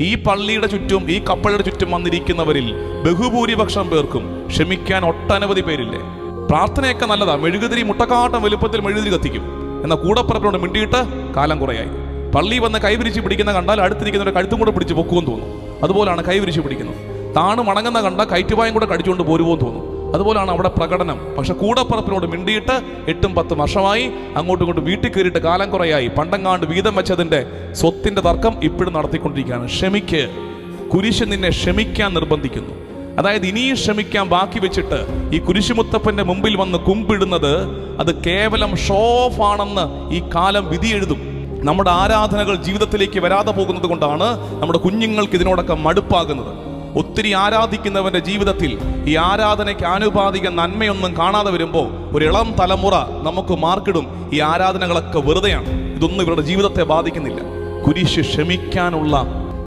ഈ പള്ളിയുടെ ചുറ്റും ഈ കപ്പലിയുടെ ചുറ്റും വന്നിരിക്കുന്നവരിൽ ബഹുഭൂരിപക്ഷം പേർക്കും ക്ഷമിക്കാൻ ഒട്ടനവധി പേരില്ലേ? പ്രാർത്ഥനയൊക്കെ നല്ലതാ, മെഴുകുതിരി മുട്ടക്കാട്ടം വലുപ്പത്തിൽ മെഴുകുതിരി കത്തിക്കും, എന്നാൽ കൂടപ്പുറപ്പിനോട് മിണ്ടിയിട്ട് കാലം കുറയായി. പള്ളി വന്ന് കൈവിരിച്ച് പിടിക്കുന്ന കണ്ടാൽ അടുത്തിരിക്കുന്നവരെ കഴുത്തും കൂടെ പിടിച്ച് പൊക്കുമെന്ന് തോന്നും. അതുപോലാണ് കൈവിരിച്ച് പിടിക്കുന്നത്. താണ് മണങ്ങുന്ന കണ്ടാൽ കയറ്റുപായം കൂടെ കടിച്ചുകൊണ്ട് പോരുമോന്ന് തോന്നും. അതുപോലാണ് അവിടെ പ്രകടനം. പക്ഷെ കൂടപ്പുറപ്പിനോട് മിണ്ടിയിട്ട് 8-10 വർഷമായി, അങ്ങോട്ടും ഇങ്ങോട്ടും വീട്ടിൽ കയറിയിട്ട് കാലം കുറയായി. പണ്ടങ്ങാണ്ട് വീതം വെച്ചതിന്റെ സ്വത്തിന്റെ തർക്കം ഇപ്പോഴും നടത്തിക്കൊണ്ടിരിക്കുകയാണ്. ക്ഷമിക്ക്, കുരിശ് നിന്നെ ക്ഷമിക്കാൻ നിർബന്ധിക്കുന്നു. അതായത് ഇനിയും ക്ഷമിക്കാൻ ബാക്കി വെച്ചിട്ട് ഈ കുരിശുമുത്തപ്പന്റെ മുമ്പിൽ വന്ന് കുമ്പിടുന്നത് അത് കേവലം ഷോ ഓഫ് ആണെന്ന് ഈ കാലം വിധി എഴുതും. നമ്മുടെ ആരാധനകൾ ജീവിതത്തിലേക്ക് വരാതെ പോകുന്നത് കൊണ്ടാണ് നമ്മുടെ കുഞ്ഞുങ്ങൾക്ക് ഇതിനോടൊക്കെ മടുപ്പാകുന്നത്. ഒത്തിരി ആരാധിക്കുന്നവന്റെ ജീവിതത്തിൽ ഈ ആരാധനയ്ക്ക് ആനുപാതിക നന്മയൊന്നും കാണാതെ വരുമ്പോൾ ഒരു ഇളം തലമുറ നമുക്ക് മാർക്കിടും, ഈ ആരാധനകളൊക്കെ വെറുതെയാണ്, ഇതൊന്നും ഇവരുടെ ജീവിതത്തെ ബാധിക്കുന്നില്ല. കുരിശ് ക്ഷമിക്കാനുള്ള